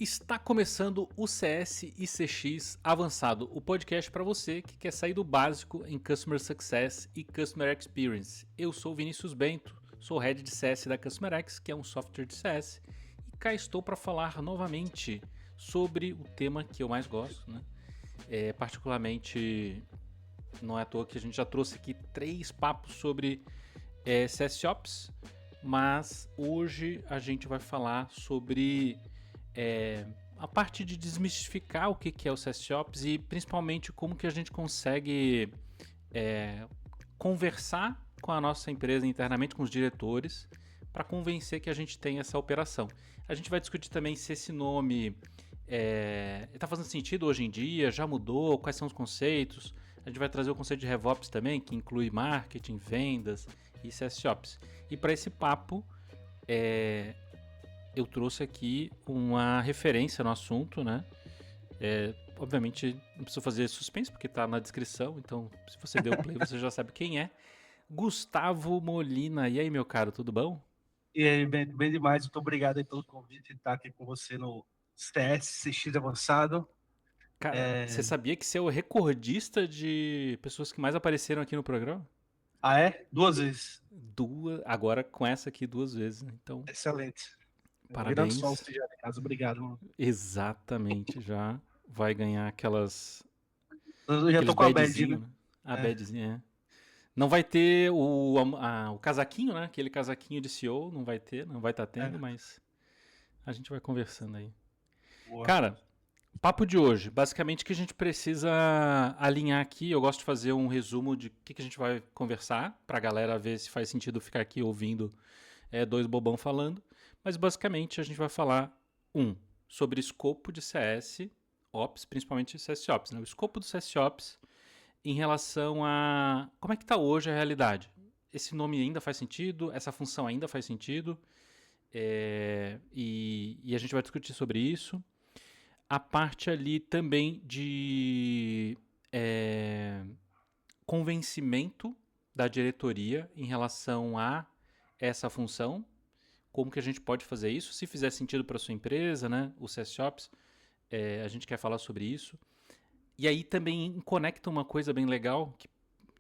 Está começando o CS e CX Avançado, o podcast para você que quer sair do básico em Customer Success e Customer Experience. Eu sou Vinícius Bento, sou Head de CS da Customer X, que é um software de CS, e cá estou para falar novamente sobre o tema que eu mais gosto, né? Particularmente, não é à toa que a gente já trouxe aqui 3 papos sobre CS Ops, mas hoje a gente vai falar sobre a parte de desmistificar o que é o SesOps e principalmente como que a gente consegue conversar com a nossa empresa internamente, com os diretores, para convencer que a gente tem essa operação. A gente vai discutir também se esse nome está fazendo sentido hoje em dia, já mudou, quais são os conceitos. A gente vai trazer o conceito de RevOps também, que inclui marketing, vendas e SesOps. E para esse papo, eu trouxe aqui uma referência no assunto, né? Obviamente não preciso fazer suspense porque está na descrição, então se você deu play você já sabe quem é. Gustavo Molina. E aí, meu caro, tudo bom? E aí, bem demais. Muito obrigado aí pelo convite de estar aqui com você no CS CX Avançado. Cara, você sabia que você é o recordista de pessoas que mais apareceram aqui no programa? Ah, é? Duas vezes. Agora com essa aqui 2 vezes, né? Então, Excelente. Virando sol, parabéns. você já de casa. Obrigado, mano. Exatamente, já vai ganhar Eu já aqueles tô com a badge, badzinho, né? né? A É, badzinha, é. Não vai ter o casaquinho, né? Aquele casaquinho de CEO, não vai estar tendo, é. mas a gente vai conversando aí. Boa. Cara, papo de hoje. Basicamente, o que a gente precisa alinhar aqui, eu gosto de fazer um resumo de o que a gente vai conversar, pra galera ver se faz sentido ficar aqui ouvindo dois bobão falando. Mas basicamente a gente vai falar, sobre escopo de CS Ops, principalmente CS Ops, né? O escopo do CS Ops em relação a como é que está hoje a realidade. Esse nome ainda faz sentido? Essa função ainda faz sentido? E a gente vai discutir sobre isso. A parte ali também de convencimento da diretoria em relação a essa função. Como que a gente pode fazer isso? Se fizer sentido para sua empresa, né? O CS Shops, a gente quer falar sobre isso. E aí também conecta uma coisa bem legal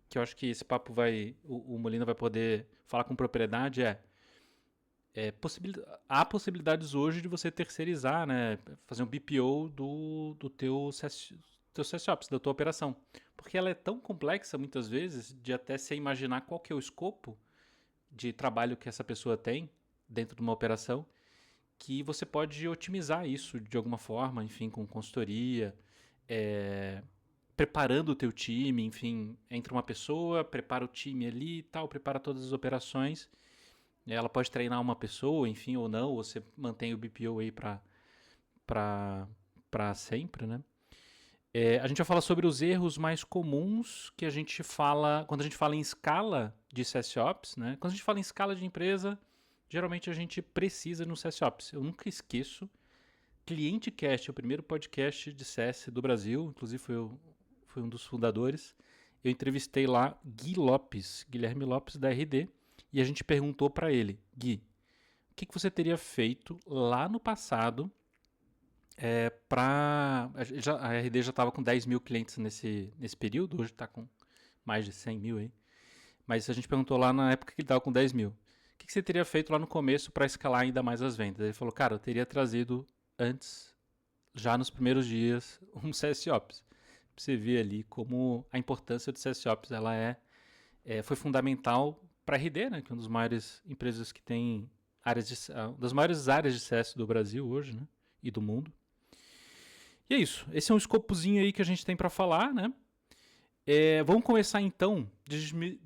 que eu acho que esse papo o Molina vai poder falar com propriedade há possibilidades hoje de você terceirizar, né, fazer um BPO do teu SysOps, da tua operação, porque ela é tão complexa muitas vezes de até você imaginar qual que é o escopo de trabalho que essa pessoa tem dentro de uma operação, que você pode otimizar isso de alguma forma, enfim, com consultoria, preparando o teu time, enfim, entra uma pessoa, prepara o time ali e tal, prepara todas as operações. Ela pode treinar uma pessoa, enfim, ou não, ou você mantém o BPO aí para sempre, né? A gente vai falar sobre os erros mais comuns que a gente fala quando a gente fala em escala de SesOps, né? Quando a gente fala em escala de empresa, geralmente a gente precisa no SesOps. Eu nunca esqueço. ClienteCast, o primeiro podcast de CS do Brasil, inclusive foi um dos fundadores. Eu entrevistei lá Guilherme Lopes da RD, e a gente perguntou para ele, Gui, o que você teria feito lá no passado para... A RD já estava com 10 mil clientes nesse período, hoje está com mais de 100 mil aí. Mas a gente perguntou lá na época que ele estava com 10 mil. O que você teria feito lá no começo para escalar ainda mais as vendas? Ele falou, cara, eu teria trazido antes, já nos primeiros dias, um CSOps. Pra você ver ali como a importância do CSOps ela foi fundamental para a RD, né, que é uma das maiores empresas que tem das maiores áreas de CS do Brasil hoje, né, e do mundo. E é isso. Esse é um escopozinho aí que a gente tem para falar, né? Vamos começar então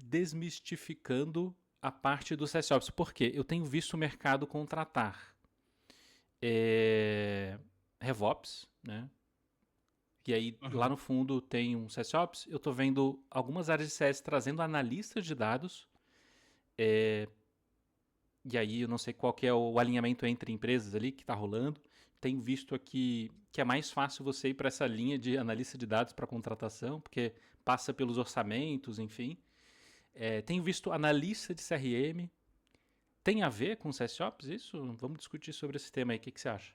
desmistificando a parte do CSOps. Por quê? Eu tenho visto o mercado contratar RevOps, né? E aí lá Uhum. no fundo tem um CSOps. Eu estou vendo algumas áreas de CS trazendo analistas de dados. E aí eu não sei qual que é o alinhamento entre empresas ali que está rolando. Tenho visto aqui que é mais fácil você ir para essa linha de analista de dados para contratação, porque passa pelos orçamentos, enfim. Tenho visto analista de CRM. Tem a ver com CSOps isso? Vamos discutir sobre esse tema aí. O que você acha?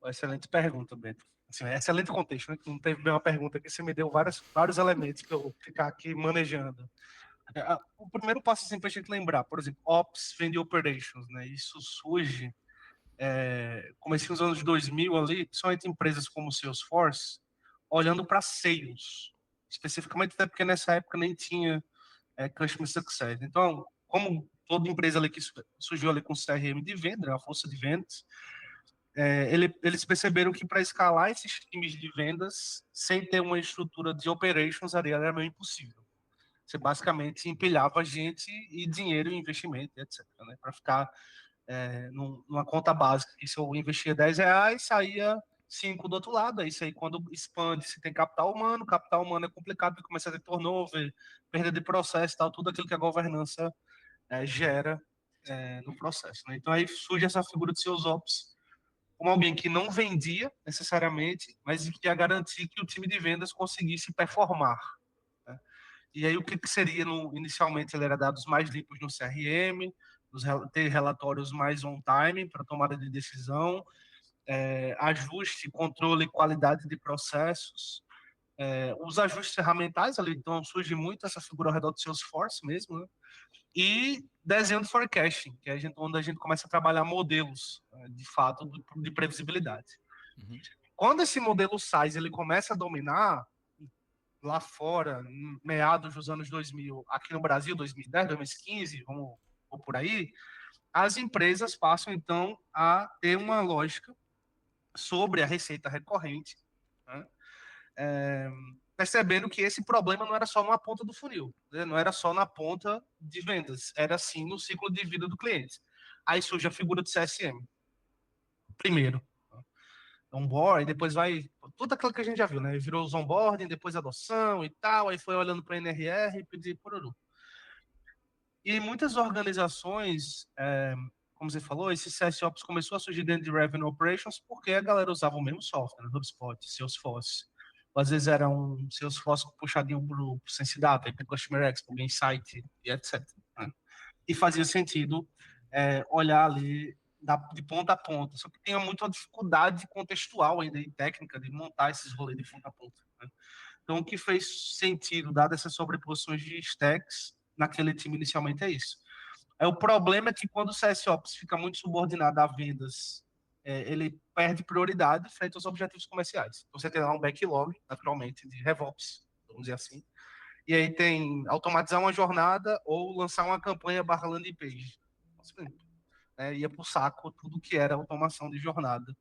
Excelente pergunta, Beto. Assim, excelente contexto, né? Não teve bem uma pergunta que você me deu vários elementos para eu ficar aqui manejando. O primeiro passo é sempre a gente lembrar, por exemplo, Ops vem de Operations, né? Isso surge, comecei nos anos 2000 ali, principalmente empresas como Salesforce, olhando para sales, especificamente até porque nessa época nem tinha Customer Success. Então, como toda empresa ali que surgiu ali com CRM de venda, a força de vendas, eles perceberam que para escalar esses times de vendas sem ter uma estrutura de operations ali era meio impossível. Você basicamente empilhava gente e dinheiro e investimento, etc. Né, para ficar numa conta básica. E se eu investia R$ 10, saía 5 do outro lado. Isso aí, quando expande, se tem capital humano é complicado, porque começa a ter turnover, perda de processo e tal, tudo aquilo que a governança gera no processo. Né? Então aí surge essa figura de seus ops como alguém que não vendia necessariamente, mas que ia garantir que o time de vendas conseguisse performar. Né? E aí o que seria, inicialmente, ele era dados mais limpos no CRM, ter relatórios mais on-time para tomada de decisão, ajuste, controle e qualidade de processos, os ajustes ferramentais ali, então surge muito essa figura ao redor do Salesforce mesmo, né? E desenho de forecasting, que é onde a gente começa a trabalhar modelos, de fato, de previsibilidade. Uhum. Quando esse modelo SaaS ele começa a dominar, lá fora, meados dos anos 2000, aqui no Brasil, 2010, 2015, vamos por aí, as empresas passam, então, a ter uma lógica sobre a receita recorrente, né? Percebendo que esse problema não era só numa ponta do funil, né? Não era só na ponta de vendas, era sim no ciclo de vida do cliente. Aí surge a figura do CSM, primeiro. Onboarding, depois vai. Tudo aquilo que a gente já viu, né? Virou os onboarding, depois adoção e tal, aí foi olhando para a NRR e pedir pororô. E muitas organizações, como você falou, esse CSOps começou a surgir dentro de Revenue Operations porque a galera usava o mesmo software, né? HubSpot, Salesforce. Às vezes era um Salesforce puxadinho para o Sense Data, para o Customer X, para o Insight e etc. Né? E fazia sentido olhar ali de ponta a ponta. Só que tinha muita dificuldade contextual ainda e técnica de montar esses rolês de ponta a ponta. Né? Então, o que fez sentido, dado essas sobreposições de stacks, naquele time inicialmente é isso. O problema é que quando o CSOps fica muito subordinado a vendas, ele perde prioridade frente aos objetivos comerciais. Então, você tem lá um backlog, naturalmente, de RevOps, vamos dizer assim. E aí tem automatizar uma jornada ou lançar uma campanha barra landing page. Ia para o saco tudo que era automação de jornada,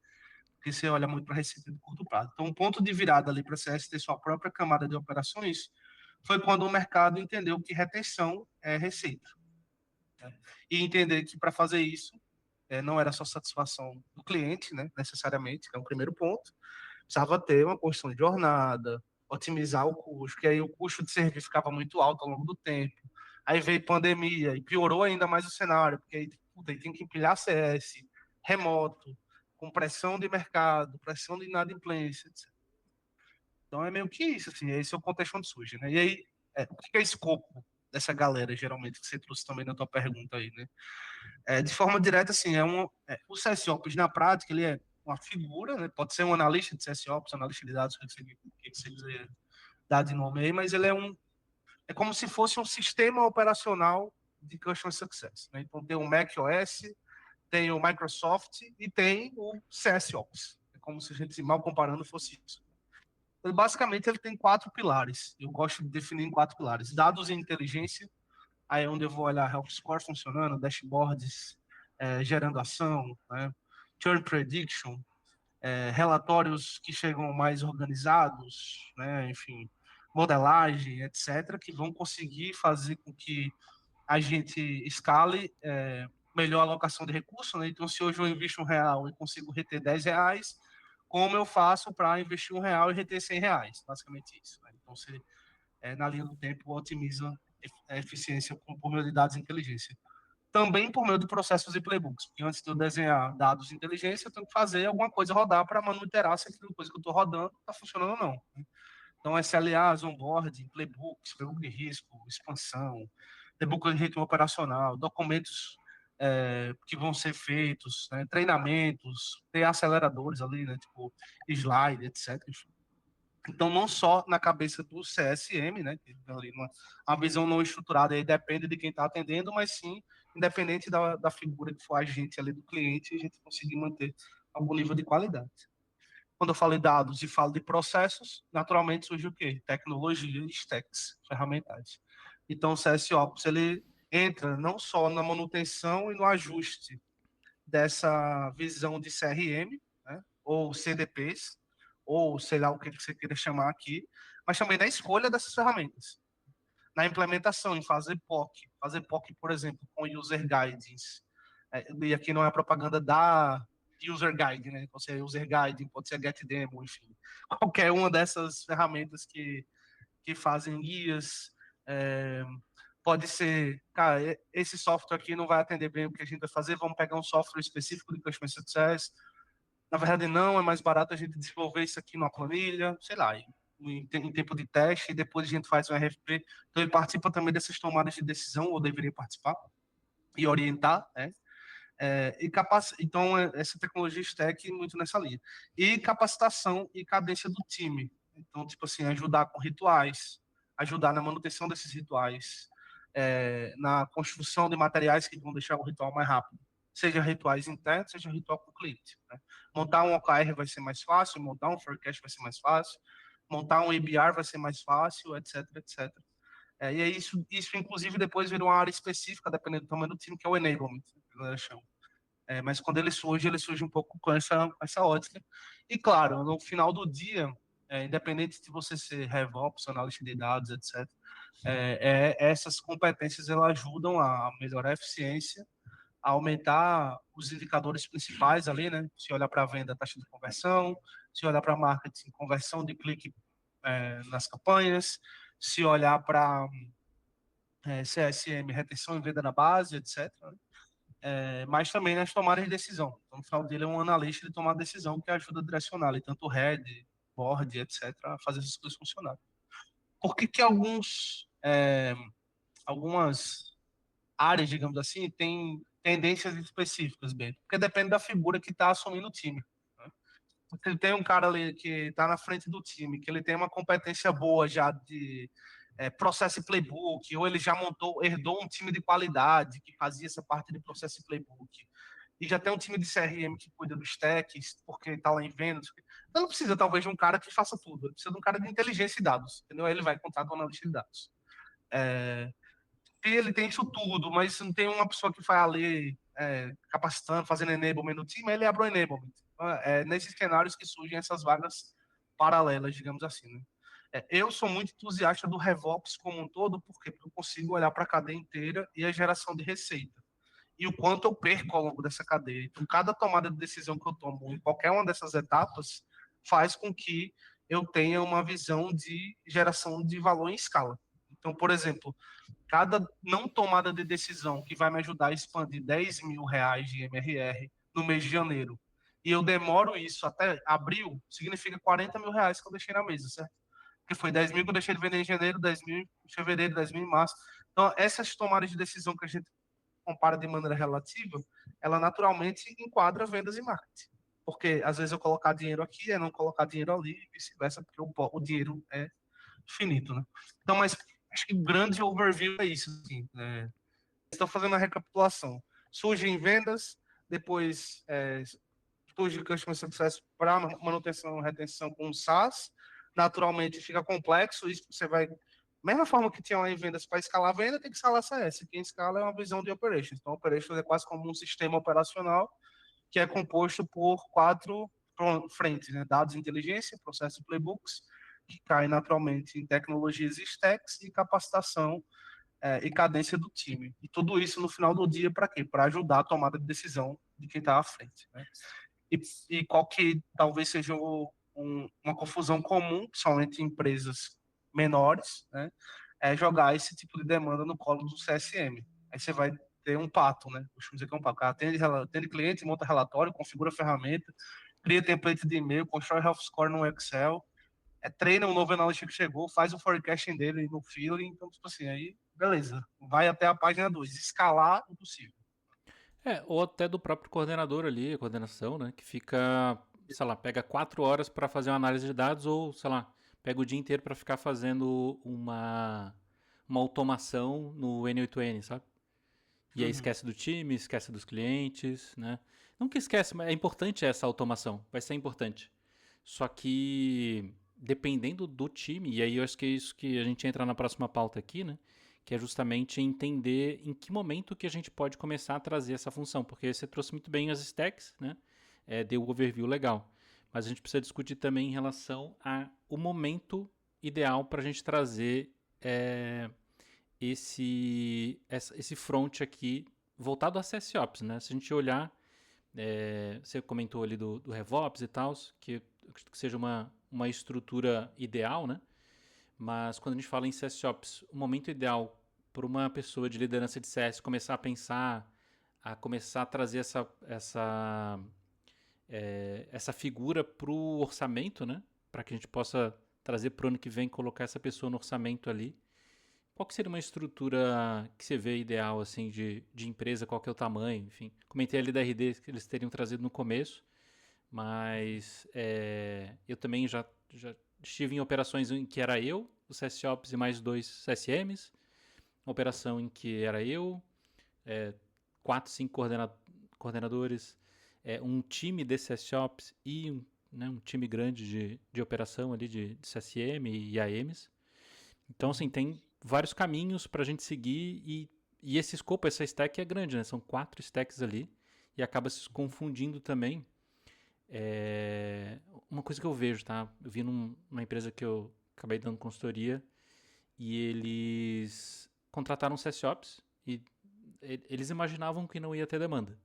porque você olha muito para a receita de curto prazo. Então, um ponto de virada ali para a CS ter sua própria camada de operações foi quando o mercado entendeu que retenção é receita. Né? E entender que para fazer isso, não era só satisfação do cliente, né, necessariamente, que é um primeiro ponto, precisava ter uma construção de jornada, otimizar o custo, que aí o custo de serviço ficava muito alto ao longo do tempo. Aí veio pandemia e piorou ainda mais o cenário, porque aí tem que empilhar CS, remoto, com pressão de mercado, pressão de inadimplência, etc. Então é meio que isso, assim, esse é o contexto onde surge, né? E aí, o que é escopo dessa galera, geralmente, que você trouxe também na tua pergunta aí, né? De forma direta, assim, o CSOps, na prática, ele é uma figura, né? Pode ser um analista de CSOps, analista de dados, o que você quiser dar de nome aí, mas ele é como se fosse um sistema operacional de Customer Success. Né? Então, tem o macOS, tem o Microsoft e tem o CSOps. É como se a gente, mal comparando, fosse isso. Então, basicamente, ele tem 4 pilares. Eu gosto de definir em 4 pilares. Dados e inteligência, aí é onde eu vou olhar Health Score funcionando, dashboards gerando ação, né? Churn Prediction, relatórios que chegam mais organizados, né? Enfim, modelagem, etc., que vão conseguir fazer com que a gente escale melhor a alocação de recursos. Né? Então, se hoje eu invisto R$ 1 e consigo reter R$ 10, como eu faço para investir R$ 1 e reter R$ 100? Basicamente isso. Né? Então, você, na linha do tempo, otimiza a eficiência por meio de dados e inteligência. Também por meio de processos e playbooks, porque antes de eu desenhar dados de inteligência, eu tenho que fazer alguma coisa rodar para monitorar se aquela coisa que eu estou rodando está funcionando ou não. Né? Então, SLAs, onboarding, playbooks, playbook de risco, expansão, playbook de ritmo operacional, documentos que vão ser feitos, né, treinamentos, ter aceleradores ali, né, tipo slide, etc. Então, não só na cabeça do CSM, né, que tem ali uma visão não estruturada, aí depende de quem está atendendo, mas sim, independente da figura que for a gente ali do cliente, a gente conseguir manter algum nível de qualidade. Quando eu falo de dados e falo de processos, naturalmente surge o quê? Tecnologia e stacks, ferramentais. Então, o CSOps, ele entra não só na manutenção e no ajuste dessa visão de CRM, né, ou CDPs, ou sei lá o que você queira chamar aqui, mas também na escolha dessas ferramentas. Na implementação, em fazer POC, por exemplo, com user guidance. E aqui não é propaganda da user guide, né? Pode ser user guide, pode ser get demo, enfim. Qualquer uma dessas ferramentas que fazem guias, pode ser, cara, esse software aqui não vai atender bem o que a gente vai fazer, vamos pegar um software específico de Customer Success. Na verdade, não, é mais barato a gente desenvolver isso aqui numa planilha, sei lá, em tempo de teste, e depois a gente faz um RFP. Então, ele participa também dessas tomadas de decisão, ou deveria participar, e orientar, né? Então, essa tecnologia stack muito nessa linha. E capacitação e cadência do time. Então, tipo assim, ajudar com rituais, ajudar na manutenção desses rituais, na construção de materiais que vão deixar o ritual mais rápido. Seja rituais internos, seja ritual com o cliente. Né? Montar um OKR vai ser mais fácil, montar um forecast vai ser mais fácil, montar um EBR vai ser mais fácil, etc, etc. E aí isso, inclusive, depois vira uma área específica, dependendo do tamanho do time, que é o enablement, que a galera chama. Mas quando ele surge um pouco com essa ótica. E, claro, no final do dia, independente de você ser RevOps, analista de dados, etc., essas competências elas ajudam a melhorar a eficiência, a aumentar os indicadores principais ali, né? Se olhar para a venda, taxa de conversão, se olhar para marketing, conversão de clique nas campanhas, se olhar para CSM, retenção e venda na base, etc., mas também nas tomadas de decisão. Então, no final dele é um analista de tomar decisão que ajuda a direcionar, ali, tanto o head, board, etc., a fazer essas coisas funcionarem. Por que que algumas áreas, digamos assim, têm tendências específicas, bem? Porque depende da figura que está assumindo o time. Né? Porque tem um cara ali que está na frente do time, que ele tem uma competência boa já de processo e playbook, ou ele já herdou um time de qualidade que fazia essa parte de processo e playbook, e já tem um time de CRM que cuida dos techs, porque está lá em vendas. Então não precisa, talvez, de um cara que faça tudo. Ele precisa de um cara de inteligência e dados, entendeu? Aí ele vai contratar um analista de dados. Ele tem isso tudo, mas não tem uma pessoa que vai ali capacitando, fazendo enablement no time, ele abre o enablement. Nesses cenários que surgem essas vagas paralelas, digamos assim, né? Eu sou muito entusiasta do RevOps como um todo, porque eu consigo olhar para a cadeia inteira e a geração de receita. E o quanto eu perco ao longo dessa cadeia. Então, cada tomada de decisão que eu tomo em qualquer uma dessas etapas faz com que eu tenha uma visão de geração de valor em escala. Então, por exemplo, cada não tomada de decisão que vai me ajudar a expandir R$ 10.000 de MRR no mês de janeiro, e eu demoro isso até abril, significa R$ 40.000 que eu deixei na mesa, certo? Porque foi 10 mil que eu deixei de vender em janeiro, 10 mil em fevereiro, 10 mil em março. Então, essas tomadas de decisão que a gente compara de maneira relativa, ela naturalmente enquadra vendas e marketing. Porque às vezes eu colocar dinheiro aqui é não colocar dinheiro ali e vice-versa, porque o dinheiro é finito, né? Então, mas acho que o grande overview é isso. Assim, estou fazendo a recapitulação. Surge em vendas, depois surge Customer Success para manutenção e retenção com SaaS. Naturalmente fica complexo, isso você vai mesma forma que tinha lá em vendas para escalar a venda, tem que escalar CS. Quem escala é uma visão de operations. Então, operations é quase como um sistema operacional que é composto por 4 frentes, né? Dados e inteligência, processo e playbooks, que cai naturalmente em tecnologias e stacks e capacitação e cadência do time. E tudo isso no final do dia para quê? Para ajudar a tomada de decisão de quem está à frente. Né? E qual que talvez seja uma confusão comum, principalmente em empresas menores, né? É jogar esse tipo de demanda no colo do CSM. Aí você vai ter um pato, né? Costumo dizer que é um pato. Atende cliente, monta relatório, configura a ferramenta, cria template de e-mail, constrói health score no Excel, treina um novo analista que chegou, faz o forecasting dele no feeling, então, tipo assim, aí, beleza. Vai até a página 2. Escalar, impossível. Ou até do próprio coordenador ali, a coordenação, né? Que fica, sei lá, pega 4 horas para fazer uma análise de dados ou, sei lá, pega o dia inteiro para ficar fazendo uma automação no N8N, sabe? E aí Uhum. esquece do time, esquece dos clientes, né? Não que esquece, mas é importante essa automação, vai ser importante. Só que dependendo do time, e aí eu acho que é isso que a gente entra na próxima pauta aqui, né? Que é justamente entender em que momento que a gente pode começar a trazer essa função, porque você trouxe muito bem as stacks, né? Deu o overview legal. Mas a gente precisa discutir também em relação ao momento ideal para a gente trazer é, esse front aqui voltado a SSOps, né? Se a gente olhar, você comentou ali do RevOps e tal, que eu acredito que seja uma estrutura ideal, né? Mas quando a gente fala em SSOps, o momento ideal para uma pessoa de liderança de CS começar a pensar, a começar a trazer essa figura para o orçamento, né? Para que a gente possa trazer para o ano que vem, colocar essa pessoa no orçamento ali. Qual que seria uma estrutura que você vê ideal, assim, de empresa, qual que é o tamanho, enfim. Comentei ali da RD que eles teriam trazido no começo, mas eu também já estive em operações em que era eu, o CSOps e mais 2 CSMs, uma operação em que era eu, 4, 5 coordenadores, um time de CSOps e um time grande de operação ali de CSM e AMs. Então, assim, Uhum. tem vários caminhos para a gente seguir e esse escopo, essa stack é grande, né? São 4 stacks ali e acaba se confundindo também. Uma coisa que eu vejo, tá? Eu vi numa empresa que eu acabei dando consultoria e eles contrataram um CSOps e eles imaginavam que não ia ter demanda.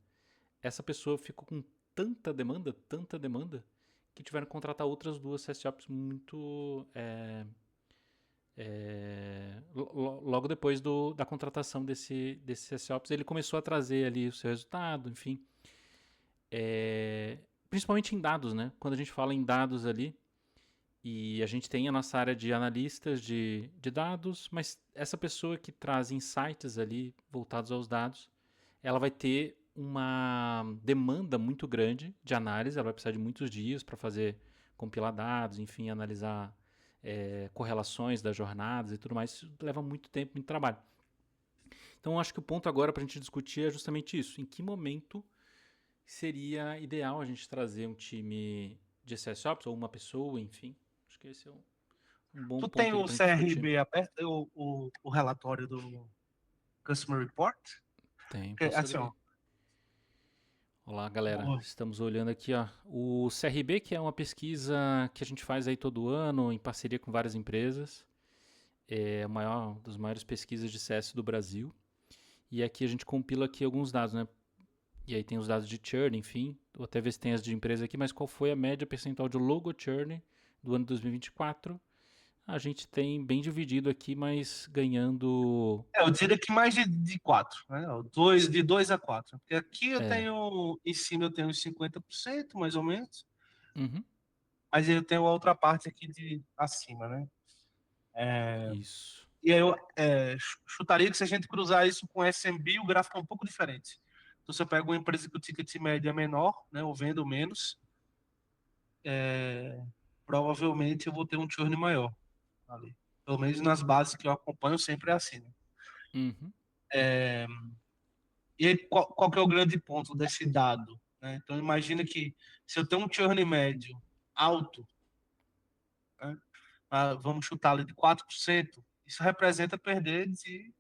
Essa pessoa ficou com tanta demanda, que tiveram que contratar outras 2 CSOps muito logo depois da contratação desse CSOps, ele começou a trazer ali o seu resultado, enfim. Principalmente em dados, né? Quando a gente fala em dados ali, e a gente tem a nossa área de analistas de dados, mas essa pessoa que traz insights ali voltados aos dados, ela vai ter uma demanda muito grande de análise, ela vai precisar de muitos dias para fazer compilar dados, enfim, analisar correlações das jornadas e tudo mais. Isso leva muito tempo, muito trabalho. Então, acho que o ponto agora para a gente discutir é justamente isso. Em que momento seria ideal a gente trazer um time de SSOps ou uma pessoa, enfim. Acho que esse é um bom Tu tem ponto aqui o para a gente discutir. CRB aberto, o relatório do Customer Report? Tem, Porque, posso assim, abrir ó, aí. Olá, galera. o- Estamos olhando aqui, ó, o CRB, que é uma pesquisa que a gente faz aí todo ano em parceria com várias empresas. É a maior das maiores pesquisas de CS do Brasil. E aqui a gente compila aqui alguns dados, né? E aí tem os dados de churn, enfim. Vou até ver se tem as de empresa aqui, mas qual foi a média percentual de logo churn do ano 2024? A gente tem bem dividido aqui, mas ganhando. eu diria que mais de 4, né? De 2 a 4. Porque aqui eu É. tenho, em cima eu tenho uns 50%, mais ou menos, Uhum, mas eu tenho a outra parte aqui de acima, né? isso. E aí eu chutaria que se a gente cruzar isso com SMB, o gráfico é um pouco diferente. Então, você pega uma empresa que o ticket médio é menor, né, ou vendo menos, provavelmente eu vou ter um churn maior ali. Pelo menos nas bases que eu acompanho sempre é assim, né? Uhum, E aí, qual que é o grande ponto desse dado? Né? Então, imagina que se eu tenho um churn médio alto, né, vamos chutar ali de 4%, isso representa perder de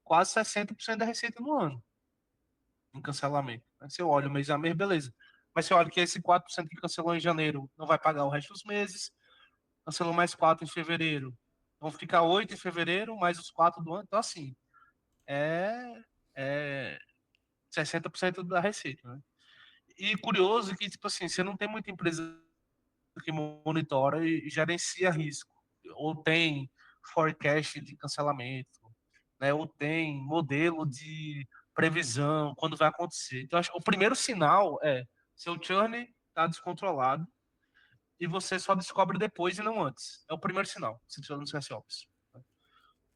quase 60% da receita no ano em cancelamento. Né? Se eu olho mês a mês, beleza. Mas se eu olho que esse 4% que cancelou em janeiro não vai pagar o resto dos meses, cancelou mais 4 em fevereiro, vão ficar 8 em fevereiro, mais os 4 do ano. Então, assim, é, é 60% da receita. Né? E curioso que, tipo assim, você não tem muita empresa que monitora e gerencia risco, ou tem forecast de cancelamento, né? Ou tem modelo de previsão, quando vai acontecer. Então, acho que o primeiro sinal é seu churn está descontrolado e você só descobre depois e não antes. É o primeiro sinal, se precisa no CS Ops.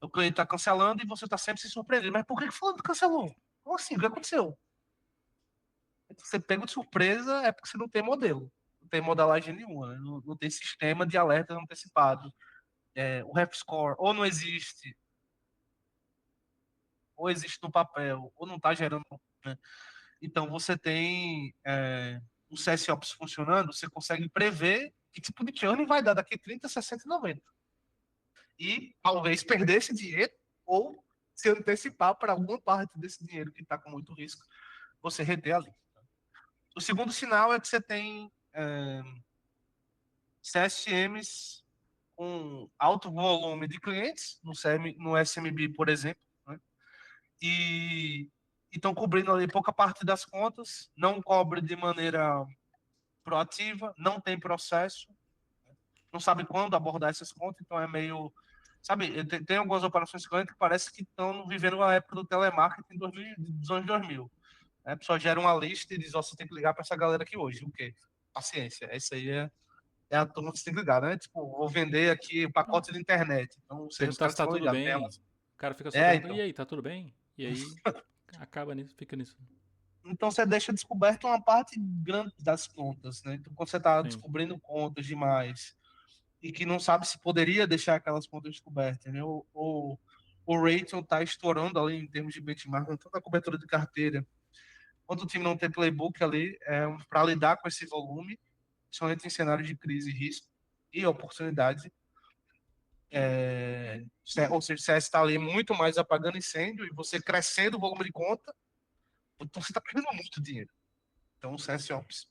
O cliente está cancelando e você está sempre se surpreendendo. Mas por que fulano cancelou? Como assim? O que aconteceu? Você pega de surpresa é porque você não tem modelo. Não tem modelagem nenhuma, né? Não tem sistema de alerta antecipado. O ref score ou não existe, ou existe no papel, ou não está gerando, né? Então você tem o CSOps funcionando, você consegue prever que tipo de churn vai dar daqui 30, 60 e 90. E talvez perder esse dinheiro ou se antecipar para alguma parte desse dinheiro que está com muito risco, você reter ali. O segundo sinal é que você tem CSMs com alto volume de clientes, no SMB, por exemplo, né? E estão cobrindo ali pouca parte das contas, não cobre de maneira proativa, não tem processo, não sabe quando abordar essas contas, então é meio. Sabe, tem algumas operações de cliente que parece que estão vivendo a época do telemarketing dos anos 2000. Né? A pessoa gera uma lista e diz: ó, você tem que ligar para essa galera aqui hoje. O quê? Paciência. Essa aí é a turma que você tem que ligar, né? Tipo, vou vender aqui o Não, pacote de internet. Então, os perguntar se caras tá estão tudo ligados. bem. O cara fica só perguntando, e Então. aí, tá tudo bem? E aí acaba nisso, fica nisso. Então você deixa descoberto uma parte grande das contas, né? Então, quando você está Sim. descobrindo contas demais e que não sabe se poderia deixar aquelas contas descobertas, né? O rating está estourando ali em termos de benchmark, tanto a cobertura de carteira, quando o time não tem playbook ali, para lidar com esse volume, principalmente em cenários de crise, risco e oportunidade. Ou seja, o CS está ali muito mais apagando incêndio e você crescendo o volume de conta, então você está perdendo muito dinheiro. Então, o CS Ops.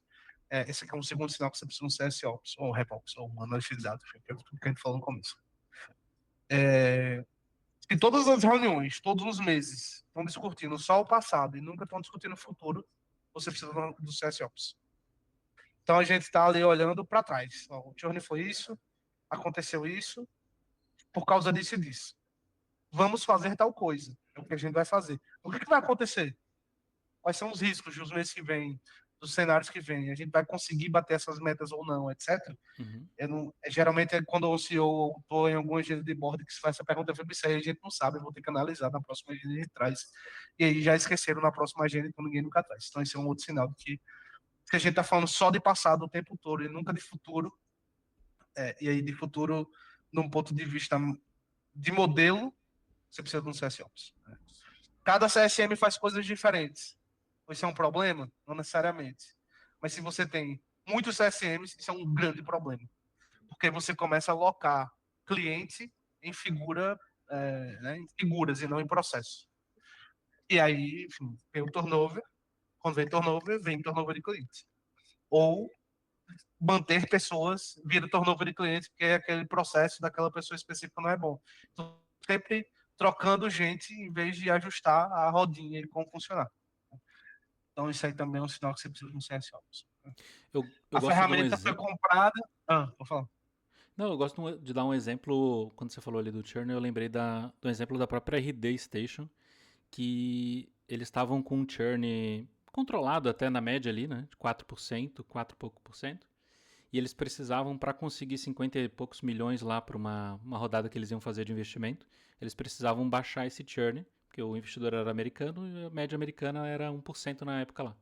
Esse aqui é um segundo sinal que você precisa de um CS Ops, ou RevOps, ou uma analista de dados, que é o que a gente falou no começo. Se todas as reuniões, todos os meses, estão discutindo só o passado e nunca estão discutindo o futuro, você precisa do CS Ops. Então, a gente está ali olhando para trás. Ó, o churn foi isso, aconteceu isso, por causa disso e disso. Vamos fazer tal coisa. É o que a gente vai fazer. O que vai acontecer? Quais são os riscos dos meses que vêm, dos cenários que vêm? A gente vai conseguir bater essas metas ou não, etc. Uhum. Geralmente, quando o CEO estou em alguma agenda de board que se faz essa pergunta, eu falei, isso aí a gente não sabe, eu vou ter que analisar na próxima agenda a gente traz. E aí já esqueceram na próxima agenda, então ninguém nunca traz. Então esse é um outro sinal de que se a gente está falando só de passado o tempo todo e nunca de futuro, e aí de futuro, num ponto de vista de modelo, você precisa de um CSOps. Cada CSM faz coisas diferentes. Isso é um problema? Não necessariamente. Mas se você tem muitos CSMs, isso é um grande problema. Porque você começa a alocar cliente em né, em figuras e não em processo. E aí, enfim, tem o turnover. Quando vem turnover de cliente. Ou manter pessoas vira turnover de clientes, porque aquele processo daquela pessoa específica não é bom. Então, sempre trocando gente em vez de ajustar a rodinha e como funcionar. Então, isso aí também é um sinal que você precisa de um CSOps. Eu A gosto de um ferramenta foi exemplo. comprada. Vou falar. Não, eu gosto de dar um exemplo. Quando você falou ali do churn, eu lembrei do exemplo da própria RD Station, que eles estavam com um churn controlado até na média ali, né? De 4%, 4 e pouco por cento. E eles precisavam, para conseguir 50 e poucos milhões lá para uma rodada que eles iam fazer de investimento, eles precisavam baixar esse churn, porque o investidor era americano e a média americana era 1% na época lá.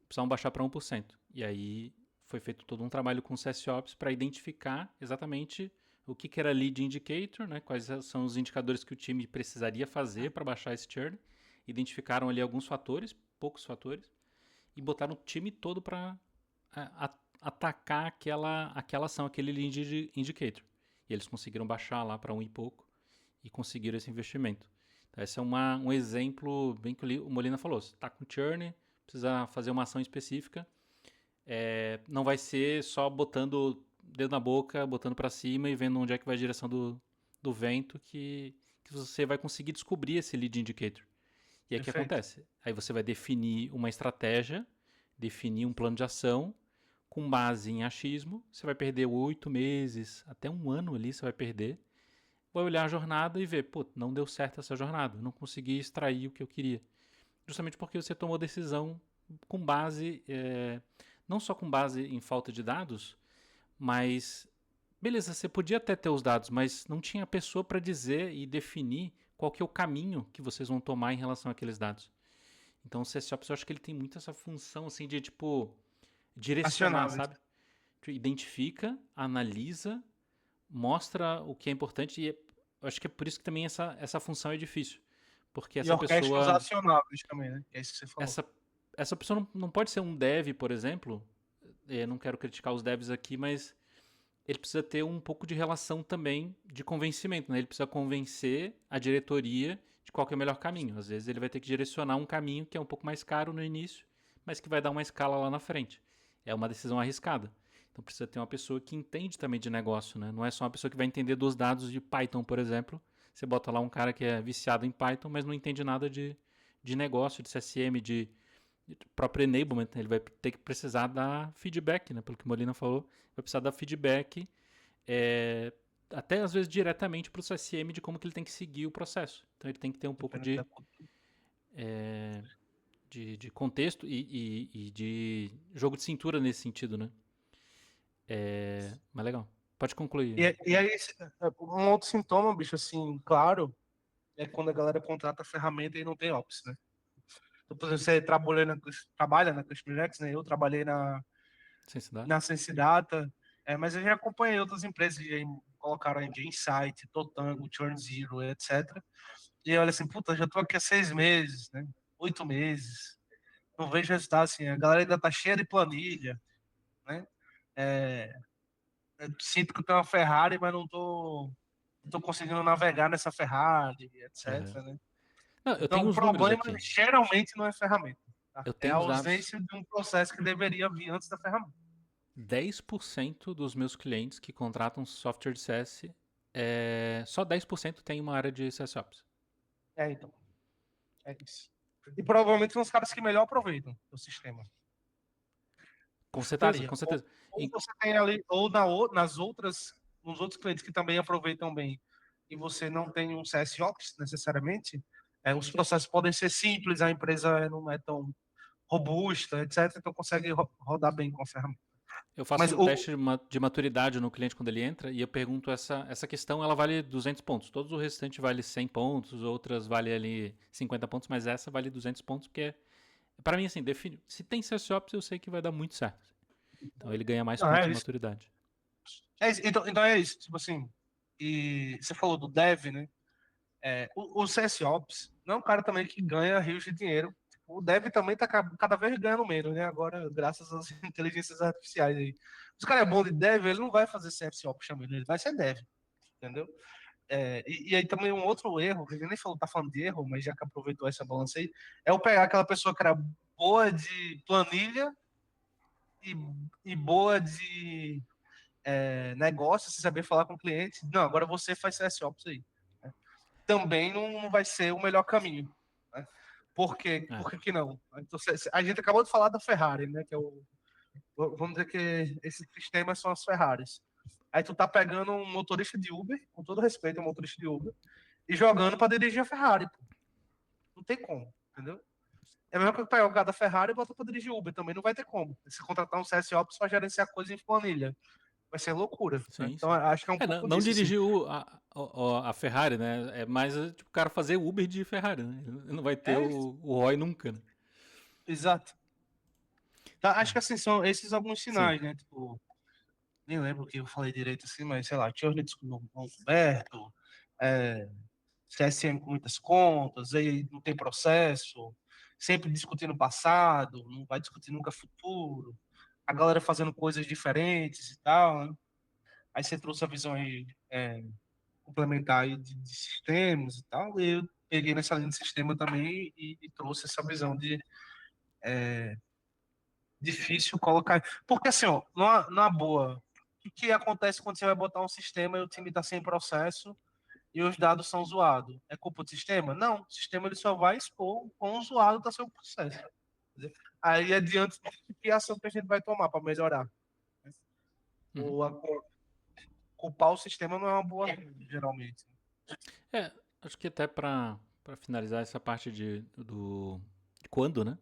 Precisavam baixar para 1%. E aí foi feito todo um trabalho com o CSOps para identificar exatamente o que era lead indicator, né? Quais são os indicadores que o time precisaria fazer para baixar esse churn. Identificaram ali alguns fatores, poucos fatores, e botaram o time todo para atacar aquela ação, aquele lead indicator. E eles conseguiram baixar lá para 1 e pouco e conseguiram esse investimento. Então, esse é um exemplo bem que o Molina falou. Você está com churn, precisa fazer uma ação específica. Não vai ser só botando o dedo na boca, botando para cima e vendo onde é que vai a direção do vento que você vai conseguir descobrir esse lead indicator. E aí o que Perfeito. acontece? Aí você vai definir uma estratégia, definir um plano de ação com base em achismo. Você vai perder 8 meses, até um ano ali você vai perder. Vai olhar a jornada e ver, pô, não deu certo essa jornada, não consegui extrair o que eu queria. Justamente porque você tomou decisão com base, não só com base em falta de dados, mas beleza, você podia até ter os dados, mas não tinha pessoa para dizer e definir qual que é o caminho que vocês vão tomar em relação àqueles dados. Então o CSOps eu acho que ele tem muito essa função assim de tipo direcionar, Acionáveis. sabe? Tu identifica, analisa, mostra o que é importante e eu acho que é por isso que também essa função é difícil. Porque E essa orquestra os pessoa, acionáveis também, né? É isso que você falou. essa, essa pessoa não pode ser um dev, por exemplo. Eu não quero criticar os devs aqui, mas ele precisa ter um pouco de relação também de convencimento, né? Ele precisa convencer a diretoria de qual que é o melhor caminho. Às vezes ele vai ter que direcionar um caminho que é um pouco mais caro no início, mas que vai dar uma escala lá na frente. É uma decisão arriscada. Então precisa ter uma pessoa que entende também de negócio, né? Não é só uma pessoa que vai entender dos dados de Python, por exemplo. Você bota lá um cara que é viciado em Python, mas não entende nada de negócio, de CSM, de próprio enablement, né? Ele vai ter que precisar dar feedback, né? Pelo que o Molina falou, vai precisar dar feedback, é, até às vezes diretamente para o CSM de como que ele tem que seguir o processo. Então ele tem que ter um pouco Dependendo da cultura. de contexto e de jogo de cintura nesse sentido, né? Mas legal. Pode concluir. E aí, um outro sintoma, bicho, assim, claro, é quando a galera contrata a ferramenta e não tem ops, né? Então, por exemplo, você trabalha na Customer X, né? Eu trabalhei Sem se dar? na Sensidata, mas eu já acompanhei outras empresas que já colocaram aí de Insight, Totango, Churn Zero, etc. E eu olho assim, puta, já tô aqui há 6 meses, né? 8 meses. Não vejo resultado, assim. A galera ainda tá cheia de planilha, né? É, eu sinto que eu tenho uma Ferrari, mas não tô conseguindo navegar nessa Ferrari, etc, Uhum. né? Não, eu Então, tenho o os números problema aqui. geralmente não é ferramenta, tá? Eu É a tenho os dados. ausência de um processo que deveria vir antes da ferramenta. 10% dos meus clientes que contratam software de CS, só 10% tem uma área de CSOps. Então, é isso. E provavelmente são os caras que melhor aproveitam o sistema. Eu Com certeza, chutaria. com certeza. Ou você tem ali, nos outros clientes que também aproveitam bem, e você não tem um CSOps necessariamente, os processos podem ser simples, a empresa não é tão robusta, etc. Então consegue rodar bem com a ferramenta. Eu faço Mas um o. teste de maturidade no cliente quando ele entra e eu pergunto essa questão, ela vale 200 pontos. Todos o restante vale 100 pontos, outras vale ali 50 pontos, mas essa vale 200 pontos porque para mim assim, se tem CSOps eu sei que vai dar muito certo. Então ele ganha mais Não, pontos é de isso. maturidade. Então é isso. Tipo assim, e você falou do dev, né? O CSOps não é um cara também que ganha rios de dinheiro. O dev também tá cada vez ganhando menos, né? Agora, graças às inteligências artificiais aí. Se o cara é bom de dev, ele não vai fazer CSOps chamando, ele vai ser dev, entendeu? E aí também um outro erro, que a gente nem falou, tá falando de erro, mas já que aproveitou essa balança aí, é eu pegar aquela pessoa que era boa de planilha e, e boa de negócio, se saber falar com o cliente. Não, agora você faz CSOps aí. Né? Também não vai ser o melhor caminho. Né? Por quê? É. Por que, que não? Então, a gente acabou de falar da Ferrari, né? Que é vamos dizer que esses sistemas são as Ferraris. Aí tu tá pegando um motorista de Uber, com todo respeito ao motorista de Uber, e jogando para dirigir a Ferrari. Pô. Não tem como, entendeu? É a mesma coisa que pegar o cara da Ferrari e botar para dirigir Uber. Também não vai ter como. Se contratar um CSOps para gerenciar coisa em planilha. Vai ser loucura. Né? Sim, Então, sim. acho que é um Não, pouco não disso, assim. dirigir a Ferrari, né? É mais tipo, o cara fazer Uber de Ferrari, né? Ele não vai ter É, o ROI nunca, né? exato. Tá, acho que assim, são esses alguns Sim. sinais, né? Tipo, nem lembro o que eu falei direito assim, mas sei lá, Churn não coberto, é, CSM com muitas contas, aí não tem processo, sempre discutindo passado, não vai discutir nunca futuro, a galera fazendo coisas diferentes e tal, né? Aí você trouxe a visão aí, complementar aí de sistemas e tal, e eu peguei nessa linha de sistema também e trouxe essa visão de difícil colocar. Porque assim, ó, numa boa, o que acontece quando você vai botar um sistema e o time está sem processo e os dados são zoados? É culpa do sistema? Não, o sistema ele só vai expor o quão zoado está seu processo. Aí é diante de que ação que a gente vai tomar para melhorar. Uhum. Ou culpar o sistema não é uma boa, geralmente. É, acho que até para finalizar essa parte de quando, né?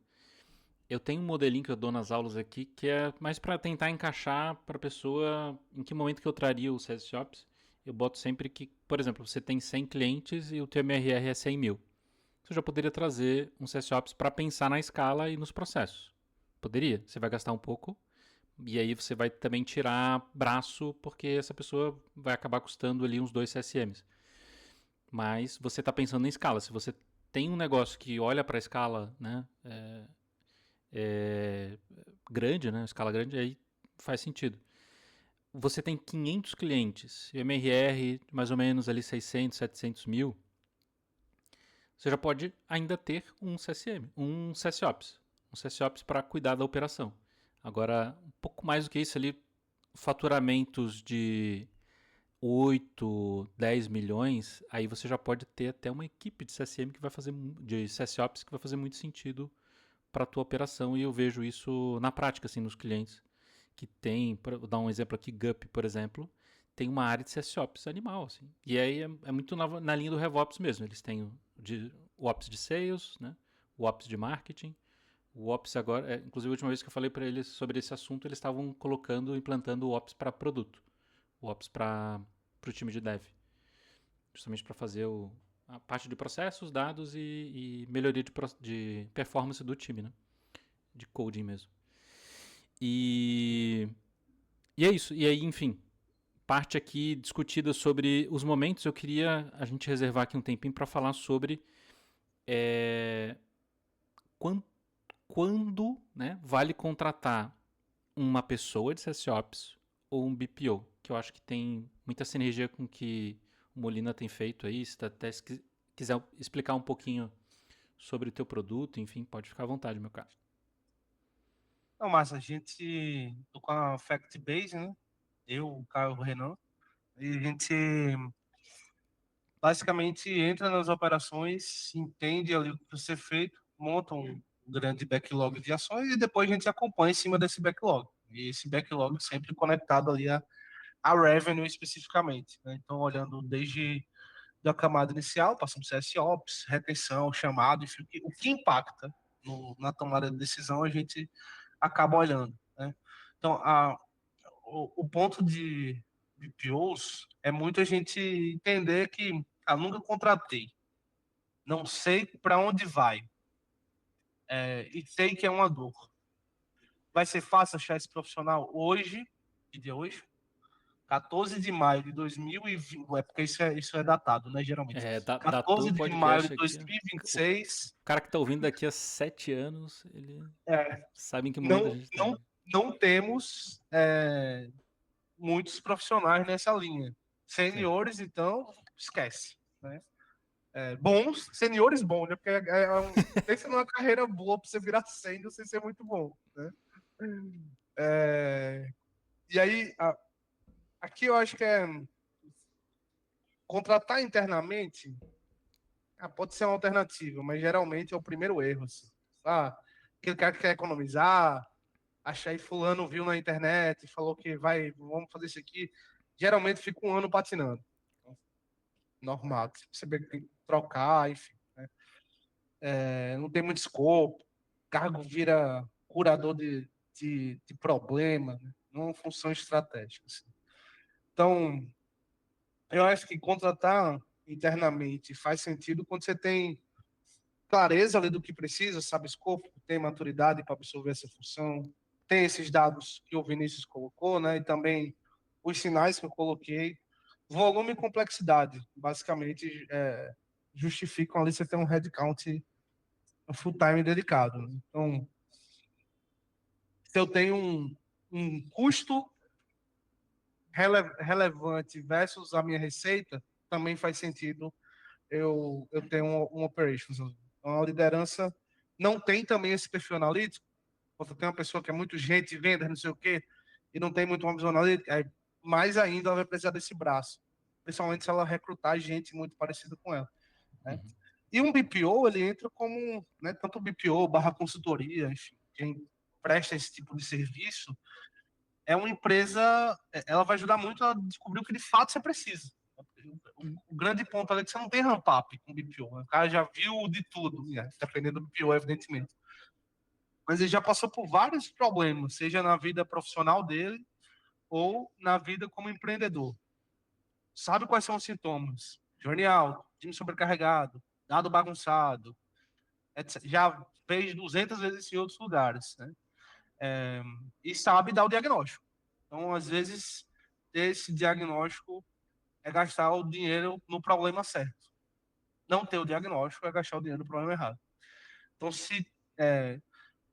Eu tenho um modelinho que eu dou nas aulas aqui que é mais para tentar encaixar para a pessoa em que momento que eu traria o CSOps. Eu boto sempre que, por exemplo, você tem 100 clientes e o teu MRR é 100 mil. você já poderia trazer um CSOps para pensar na escala e nos processos. Poderia. Você vai gastar um pouco, e aí você vai também tirar braço, porque essa pessoa vai acabar custando ali uns 2 CSMs. Mas você está pensando em escala. Se você tem um negócio que olha para a escala, né, grande, né, escala grande, aí faz sentido. Você tem 500 clientes, MRR mais ou menos ali 600, 700 mil, você já pode ainda ter um CSM, um CSOps. Um CSOps para cuidar da operação. Agora, um pouco mais do que isso ali, faturamentos de 8, 10 milhões, aí você já pode ter até uma equipe de CSM que vai fazer de CSOps que vai fazer muito sentido para a tua operação, e eu vejo isso na prática assim nos clientes que tem, vou dar um exemplo aqui, Gup, por exemplo, tem uma área de CSOps animal, assim. E aí é muito na linha do RevOps mesmo. Eles têm o Ops de Sales, né? O Ops de Marketing, o Ops agora, inclusive a última vez que eu falei para eles sobre esse assunto, eles estavam implantando o Ops para produto, o Ops para o time de dev, justamente para fazer a parte de processos, dados e melhoria de performance do time, né? De coding mesmo. E é isso. E aí, enfim, parte aqui discutida sobre os momentos. Eu queria a gente reservar aqui um tempinho para falar sobre é, quando, quando, né, vale contratar uma pessoa de CSOps ou um BPO, que eu acho que tem muita sinergia com o que o Molina tem feito aí. Se quiser explicar um pouquinho sobre o teu produto, enfim, pode ficar à vontade, meu caro. Não, mas a gente tô com a Fact Base, né? Eu, o Caio, o Renan, e a gente basicamente entra nas operações, entende ali o que precisa ser feito, monta um grande backlog de ações e depois a gente acompanha em cima desse backlog. E esse backlog sempre conectado ali a revenue especificamente, né? Então, olhando desde da camada inicial, passando por CSOps, retenção, chamado, enfim, o que impacta na tomada de decisão a gente acaba olhando, né? Então, o ponto de BPOs é muito a gente entender que nunca contratei, não sei para onde vai, e sei que é uma dor. Vai ser fácil achar esse profissional hoje, que dia é hoje? 14 de maio de 2020, é porque isso é datado, né, geralmente. Datou 14 o de maio de podcast aqui. O 2026, cara que tá ouvindo daqui a 7 anos, ele é, sabe em que momento a não, gente tá. não temos muitos profissionais nessa linha. Sim. Seniores, então, esquece. Né? Bons, seniores bons, né? Porque pensa numa carreira boa para você virar sênior sem ser muito bom. Né? E aí, aqui eu acho que contratar internamente pode ser uma alternativa, mas geralmente é o primeiro erro. Assim. Aquele cara que quer economizar, achar aí fulano viu na internet, falou que vamos fazer isso aqui, geralmente fica um ano patinando. Normal, você tem que trocar, enfim. Né? Não tem muito escopo, cargo vira curador de problema, né? Não é uma função estratégica. Assim. Então, eu acho que contratar internamente faz sentido quando você tem clareza ali do que precisa, sabe escopo, tem maturidade para absorver essa função, tem esses dados que o Vinícius colocou, né? E também os sinais que eu coloquei, volume e complexidade, basicamente justificam ali você ter um headcount full time dedicado. Né? Então, se eu tenho um custo relevante versus a minha receita, também faz sentido eu tenho um operations. Então, a liderança não tem também esse perfil analítico. Você tem uma pessoa que é muito gente, venda, não sei o quê, e não tem muito uma visão analítica, mais ainda ela vai precisar desse braço. Principalmente se ela recrutar gente muito parecida com ela. Né? Uhum. E um BPO, ele entra como, né, tanto BPO, barra consultoria, enfim, quem presta esse tipo de serviço, é uma empresa, ela vai ajudar muito a descobrir o que de fato você precisa. O grande ponto é que você não tem ramp-up com o BPO. Né? O cara já viu de tudo, né? Dependendo do BPO, evidentemente. Mas ele já passou por vários problemas, seja na vida profissional dele ou na vida como empreendedor. Sabe quais são os sintomas? Journey alto, time sobrecarregado, dado bagunçado, etc. Já fez 200 vezes isso em outros lugares, né? E sabe dar o diagnóstico. Então, às vezes, ter esse diagnóstico é gastar o dinheiro no problema certo. Não ter o diagnóstico é gastar o dinheiro no problema errado. Então, se é,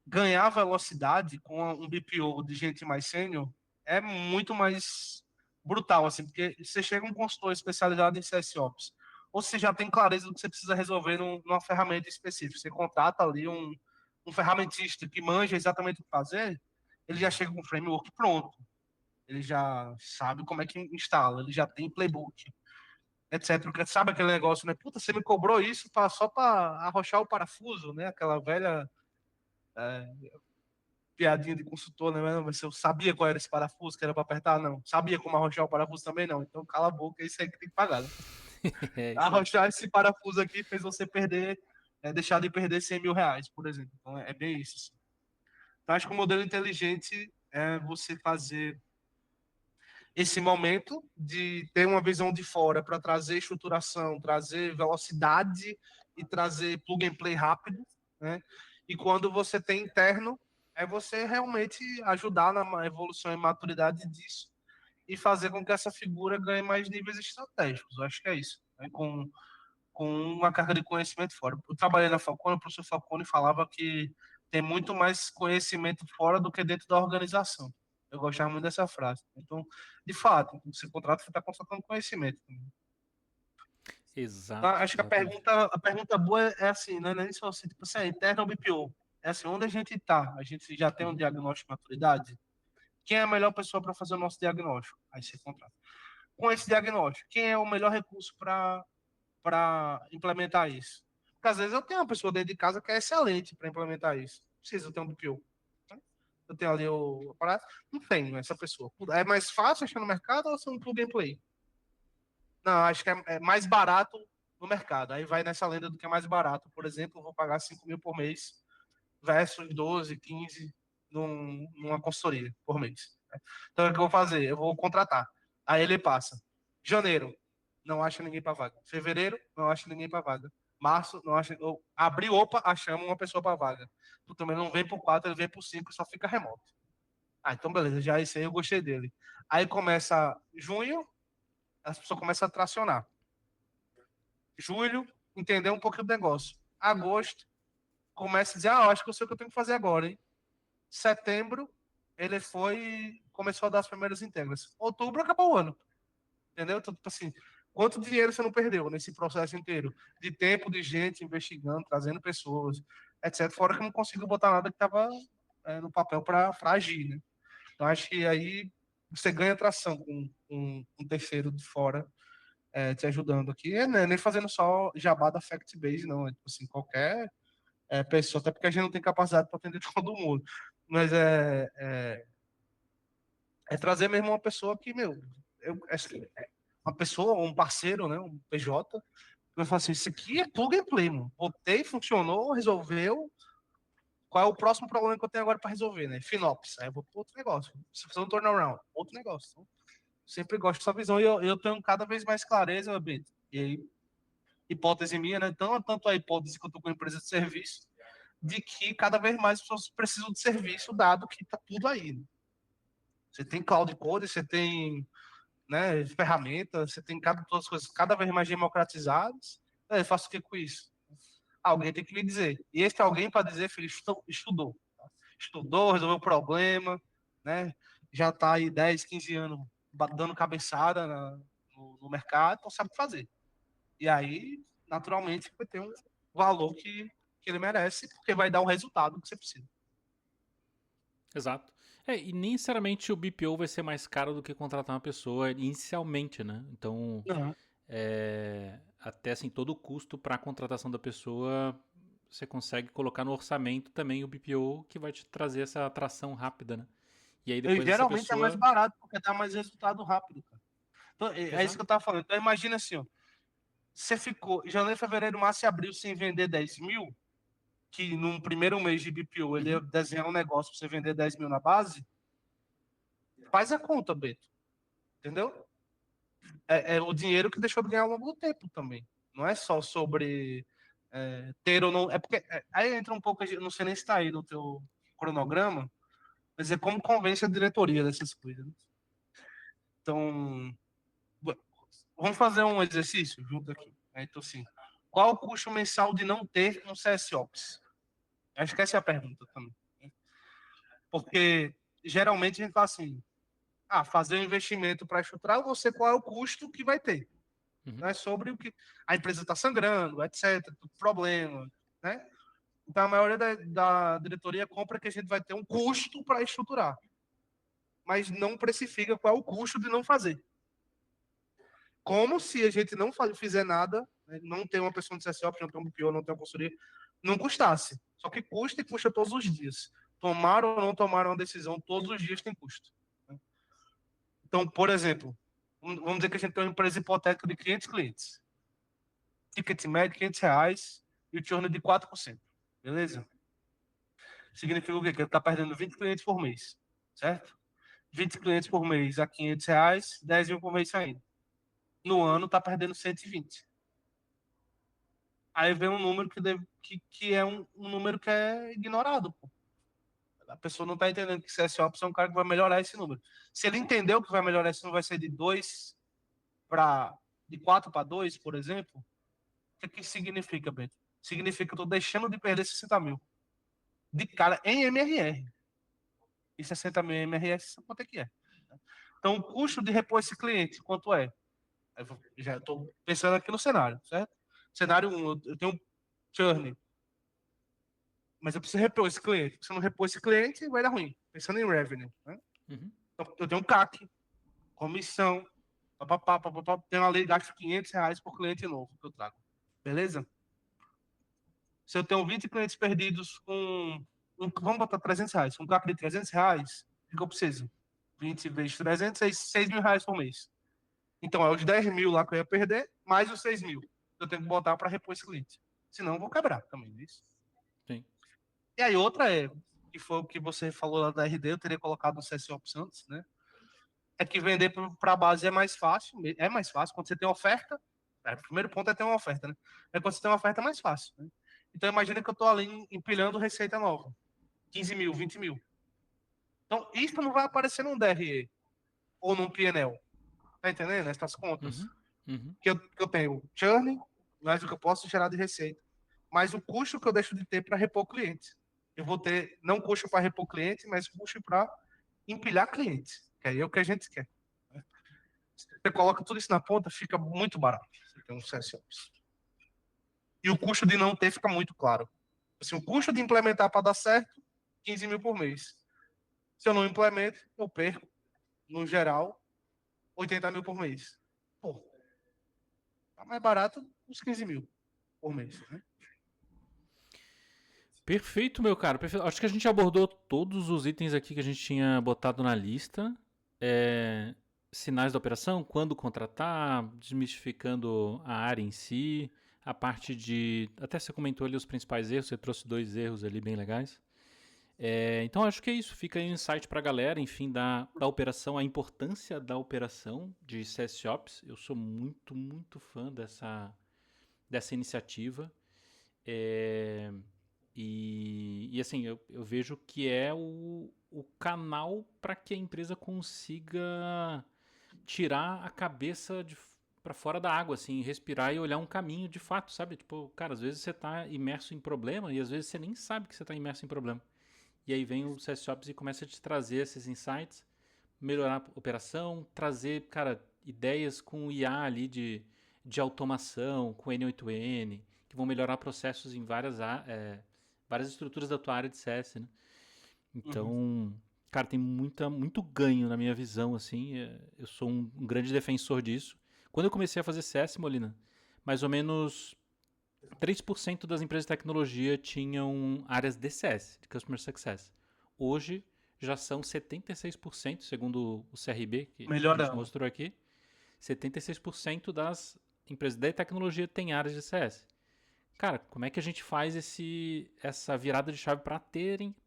ganhar velocidade com um BPO de gente mais sênior é muito mais brutal, assim, porque você chega um consultor especializado em CSOps, ou você já tem clareza do que você precisa resolver numa ferramenta específica. Você contrata ali um ferramentista que manja exatamente o que fazer, ele já chega com o framework pronto. Ele já sabe como é que instala, ele já tem playbook, etc. Porque sabe aquele negócio, né? Puta, você me cobrou isso só para arrochar o parafuso, né? Aquela velha piadinha de consultor, né? Mas eu sabia qual era esse parafuso que era para apertar? Não. Sabia como arrochar o parafuso também? Não. Então cala a boca, é isso aí que tem que pagar. Né? É isso aí. Arrochar esse parafuso aqui fez você perder, deixar de perder 100 mil reais, por exemplo. Então é bem isso. Assim. Então acho que o modelo inteligente é você fazer esse momento de ter uma visão de fora para trazer estruturação, trazer velocidade e trazer plug and play rápido, né? E quando você tem interno, é você realmente ajudar na evolução e maturidade disso e fazer com que essa figura ganhe mais níveis estratégicos. Eu acho que é isso. Né? Com uma carga de conhecimento fora. Eu trabalhei na Falcone, o professor Falcone falava que tem muito mais conhecimento fora do que dentro da organização. Eu gostava muito dessa frase. Então, de fato, você contrata, você está contratando conhecimento. Então, Exato, acho que exatamente. a pergunta boa é assim, né? Não é nem só assim, tipo assim, é interno ou BPO? É assim, onde a gente está? A gente já tem um diagnóstico de maturidade? Quem é a melhor pessoa para fazer o nosso diagnóstico? Aí você contrata. Com esse diagnóstico, quem é o melhor recurso para implementar isso? Porque às vezes eu tenho uma pessoa dentro de casa que é excelente para implementar isso. Não precisa ter um BPO. Eu tenho ali o aparato. Não tenho essa pessoa. É mais fácil achar no mercado ou ser um plug and play? Não, acho que é mais barato no mercado. Aí vai nessa lenda do que é mais barato. Por exemplo, eu vou pagar 5 mil por mês versus 12, 15 numa consultoria por mês. Então, o que eu vou fazer? Eu vou contratar. Aí ele passa. Janeiro, não acha ninguém para vaga. Fevereiro, não acha ninguém para vaga. Março, não acha. Abril, opa, achamos uma pessoa para vaga. Tu também não vem por 4, ele vem por 5, só fica remoto. Ah, então beleza, já esse aí eu gostei dele. Aí começa junho, as pessoas começam a tracionar. Julho, entender um pouquinho do negócio. Agosto, começa a dizer, acho que eu sei o que eu tenho que fazer agora, hein? Setembro, ele foi começou a dar as primeiras integras. Outubro acabou o ano, entendeu? Então, tipo assim, quanto dinheiro você não perdeu nesse processo inteiro? De tempo, de gente investigando, trazendo pessoas, etc. Fora que eu não consigo botar nada que estava no papel para agir, né? Então, acho que aí você ganha tração com um terceiro de fora te ajudando aqui. Né? Nem fazendo só jabá da Fact Base, não. É, tipo assim, qualquer pessoa, até porque a gente não tem capacidade para atender todo mundo. Mas é trazer mesmo uma pessoa que, meu, uma pessoa, um parceiro, né, um PJ, que vai falar assim, isso aqui é plug and play, mano. Botei, funcionou, resolveu. Qual é o próximo problema que eu tenho agora para resolver, né? FinOps. Aí eu vou para outro negócio. Se fazer um turnaround, outro negócio. Então, sempre gosto dessa visão e eu tenho cada vez mais clareza, Beto. E aí, hipótese minha, né? Então, tanto a hipótese que eu estou com a empresa de serviço, de que cada vez mais pessoas precisam de serviço, dado que está tudo aí. Né? Você tem cloud code, você tem ferramentas, você tem todas as coisas cada vez mais democratizadas. Eu faço o que com isso? Alguém tem que me dizer. E esse alguém para dizer, filho, estudou. Estudou, resolveu o problema, né? Já está aí 10, 15 anos dando cabeçada no mercado, então sabe fazer. E aí, naturalmente, vai ter um valor que ele merece, porque vai dar o resultado que você precisa. Exato. E nem necessariamente o BPO vai ser mais caro do que contratar uma pessoa inicialmente, né? Então, Uhum. até assim, todo o custo para a contratação da pessoa, você consegue colocar no orçamento também o BPO que vai te trazer essa atração rápida, né? E aí E depois essa geralmente é mais pessoa. barato, porque dá mais resultado rápido, cara. Então, é isso que eu Exato. tava falando. Então, imagina assim, ó. Você ficou janeiro, fevereiro, março e abril sem vender 10 mil, que num primeiro mês de BPO ele ia Uhum. desenhar um negócio para você vender 10 mil na base, faz a conta, Beto. Entendeu? É o dinheiro que deixou de ganhar ao longo do tempo também. Não é só sobre. ter ou não. É porque aí entra um pouco, eu não sei nem se está aí no teu cronograma, mas é como convence a diretoria dessas coisas, né? Então, vamos fazer um exercício junto aqui. Então, assim, qual o custo mensal de não ter um CSOps? Acho que essa é a pergunta também. Porque geralmente a gente fala assim, fazer um investimento para estruturar, você qual é o custo que vai ter. Uhum. Não é sobre o que a empresa está sangrando, etc., problema, né? Então a maioria da diretoria compra que a gente vai ter um custo para estruturar, mas não precifica qual é o custo de não fazer. Como se a gente não fizer nada, né, não ter uma pessoa de CSOP, não ter um BPO, não ter uma consultoria, não custasse. Só que custa e custa todos os dias. Tomar ou não tomar uma decisão, todos os dias tem custo. Né? Então, por exemplo, vamos dizer que a gente tem uma empresa hipotética de 500 clientes. Ticket médio, R$ 500 e o churn de 4%. Beleza? Significa o quê? Que ele está perdendo 20 clientes por mês. Certo? 20 clientes por mês a R$ 500, 10 mil por mês saindo. No ano está perdendo 120. Aí vem um número que é um número que é ignorado. Pô. A pessoa não está entendendo que CSOps é um cara que vai melhorar esse número. Se ele entendeu que vai melhorar esse número, vai ser de 4 para 2, por exemplo, o que significa, Beto? Significa que eu estou deixando de perder 60 mil de cara em MRR. E 60 mil em MRR, quanto é que é? Então, o custo de repor esse cliente, quanto é? Eu já estou pensando aqui no cenário, certo? Cenário 1, eu tenho um churn, mas eu preciso repor esse cliente. Se eu não repor esse cliente, vai dar ruim. Pensando em revenue. Né? Uhum. Então, eu tenho um CAC, comissão, papapá, papapá, tenho ali, gasto R$ 500 por cliente novo que eu trago. Beleza? Se eu tenho 20 clientes perdidos vamos botar R$ 300, um CAC de R$ 300, o que eu preciso? 20 vezes 300, R$ 6 mil por mês. Então, é os 10 mil lá que eu ia perder, mais os 6 mil. Eu tenho que botar para repor esse cliente. Senão, eu vou quebrar também. É isso? Sim. E aí, outra que foi o que você falou lá da RD, eu teria colocado no CSOps antes, né? É que vender para a base é mais fácil. É mais fácil. Quando você tem oferta, o primeiro ponto é ter uma oferta, né? É quando você tem uma oferta é mais fácil. Né? Então, imagina que eu estou ali empilhando receita nova. 15 mil, 20 mil. Então, isso não vai aparecer num DRE ou num PNL. Tá entendendo? Essas contas. Uhum. Uhum. Que eu tenho churn, mais o que eu posso gerar de receita, mais o custo que eu deixo de ter para repor cliente. Eu vou ter não custo para repor cliente, mas custo para empilhar cliente, que aí é o que a gente quer. Você coloca tudo isso na ponta, fica muito barato. Você tem um CSOps. E o custo de não ter fica muito claro. Assim, o custo de implementar para dar certo, 15 mil por mês. Se eu não implemento, eu perco, no geral, 80 mil por mês. Pô, tá mais barato uns 15 mil por mês. Né? Perfeito, meu cara. Perfeito. Acho que a gente abordou todos os itens aqui que a gente tinha botado na lista. É, sinais da operação, quando contratar, desmistificando a área em si, a parte de. Até você comentou ali os principais erros, você trouxe 2 erros ali bem legais. Então acho que é isso. Fica aí um insight para a galera, enfim, da operação, a importância da operação de CSOps. Eu sou muito, muito fã dessa iniciativa. É, e assim, eu vejo que é o canal para que a empresa consiga tirar a cabeça para fora da água, assim, respirar e olhar um caminho de fato, sabe? Tipo, cara, às vezes você tá imerso em problema e às vezes você nem sabe que você tá imerso em problema. E aí vem o CSOps e começa a te trazer esses insights, melhorar a operação, trazer, cara, ideias com IA ali de automação, com N8N, que vão melhorar processos em várias estruturas da tua área de CS, né? Uhum. Então, cara, tem muito ganho na minha visão, assim. Eu sou um grande defensor disso. Quando eu comecei a fazer CS, Molina, mais ou menos 3% das empresas de tecnologia tinham áreas de CS, de Customer Success. Hoje já são 76%, segundo o CRB, que a gente Melhorando. mostrou aqui. 76% das empresas de tecnologia têm áreas de CS. Cara, como é que a gente faz essa virada de chave para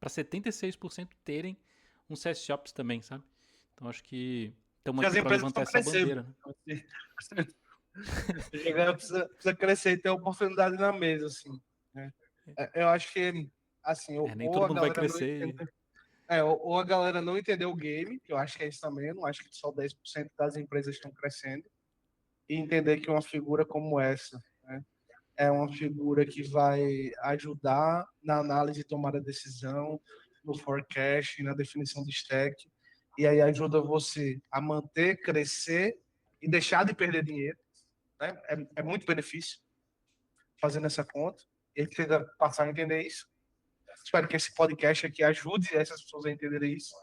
76% terem um CSOps também, sabe? Então acho que estamos Que as aqui para empresas levantar precisam essa crescer. bandeira, né? Precisa crescer e ter oportunidade na mesa, assim, né? Eu acho que, assim, Nem ou todo a mundo vai galera não crescer. entende, ou a galera não entendeu o game, que eu acho que é isso também, eu não acho que só 10% das empresas estão crescendo, e entender que uma figura como essa, né, é uma figura que vai ajudar na análise e tomada de decisão, no forecast, na definição de stack, e aí ajuda você a manter, crescer e deixar de perder dinheiro, né? É muito benefício fazendo essa conta. E a gente precisa passar a entender isso. Espero que esse podcast aqui ajude essas pessoas a entenderem isso.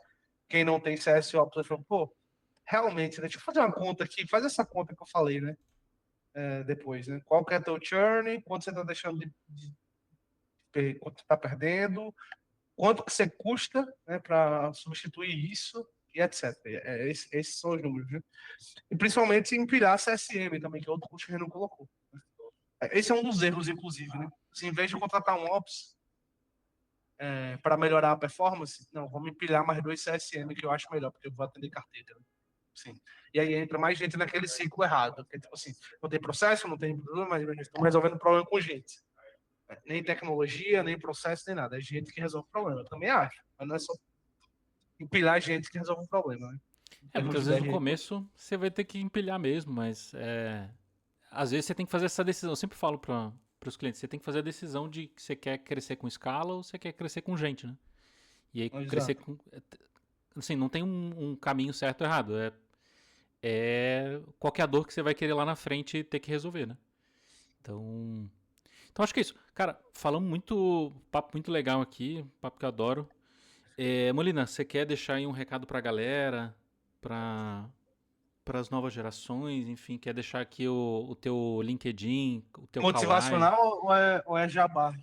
Quem não tem CSO, a pessoa fala, pô, realmente, né? Deixa eu fazer uma conta aqui, faz essa conta que eu falei, né? Depois, né? Qual que é teu churn, quanto você está deixando quanto está perdendo, quanto que você custa, né, para substituir isso e etc. Esses são os números, né? E principalmente empilhar CSM também, que é outro custo que a gente não colocou. Esse é um dos erros, inclusive, né? Se em vez de contratar um Ops para melhorar a performance, não, vamos empilhar mais 2 CSM que eu acho melhor, porque eu vou atender carteira. Né? Sim. E aí entra mais gente naquele ciclo errado, porque, tipo assim, não tem processo, não tem problema, mas estamos resolvendo problema com gente. Nem tecnologia, nem processo, nem nada. É gente que resolve o problema. Eu também acho, mas não é só empilhar gente que resolve o problema, né? Muitas vezes no começo você vai ter que empilhar mesmo, mas às vezes você tem que fazer essa decisão. Eu sempre falo para os clientes, você tem que fazer a decisão de que você quer crescer com escala ou você quer crescer com gente, né? E aí crescer com... Assim, não tem um caminho certo ou errado. Qual que é a dor que você vai querer lá na frente ter que resolver, né? Então acho que é isso. Cara, falamos muito, papo muito legal aqui, papo que eu adoro. Molina, você quer deixar aí um recado pra galera, para as novas gerações, enfim, quer deixar aqui o teu LinkedIn, o teu Kawaii? Motivacional ou é jabá?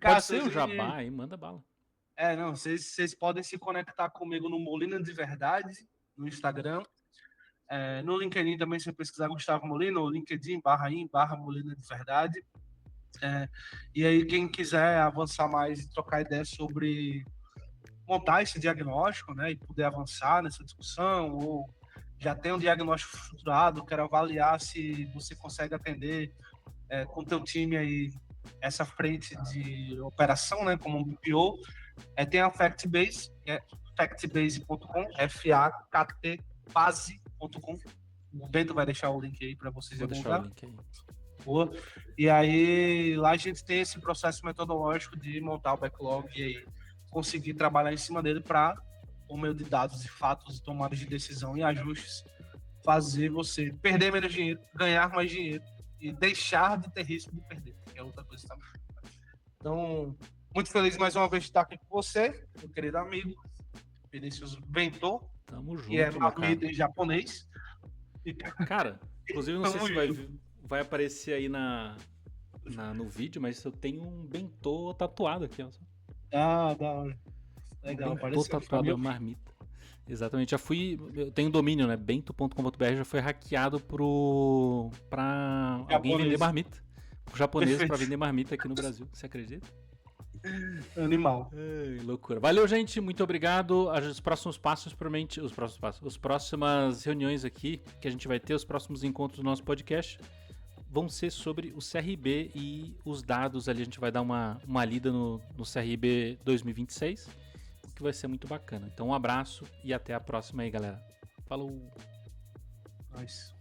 Pode ser o jabá aí, manda bala. Não, vocês podem se conectar comigo no Molina de Verdade, no Instagram. No LinkedIn também, se você pesquisar Gustavo Molina, ou LinkedIn /Molina de Verdade. E aí, quem quiser avançar mais e trocar ideias sobre montar esse diagnóstico, né, e poder avançar nessa discussão, ou já tem um diagnóstico estruturado, quero avaliar se você consegue atender com o teu time aí essa frente de operação, né, como um BPO, tem a Factbase, que é factbase.com, FAKT base.com. O Bento vai deixar o link aí para vocês. Vou deixar o link aí. Boa. E aí, lá a gente tem esse processo metodológico de montar o backlog e aí conseguir trabalhar em cima dele para, por meio de dados e fatos, tomadas de decisão e ajustes, fazer você perder menos dinheiro, ganhar mais dinheiro e deixar de ter risco de perder, que é outra coisa também. Então, muito feliz mais uma vez de estar aqui com você, meu querido amigo, Vinícius Bento. Tamo junto, que é marmita em japonês. Cara, inclusive não sei se vai aparecer aí no vídeo, mas eu tenho um bentô tatuado aqui, ó. Da hora. Legal, bentô tatuado, a marmita. Exatamente, eu tenho um domínio, né, bento.com.br, já foi hackeado pra alguém vender marmita. Pro japonês pra vender marmita aqui no Brasil, você acredita? Animal. Loucura. Valeu, gente. Muito obrigado. Os próximos passos, provavelmente. As próximas reuniões aqui que a gente vai ter, os próximos encontros do nosso podcast, vão ser sobre o CRB e os dados ali. A gente vai dar uma lida no CRB 2026, o que vai ser muito bacana. Então, um abraço e até a próxima aí, galera. Falou! Nice.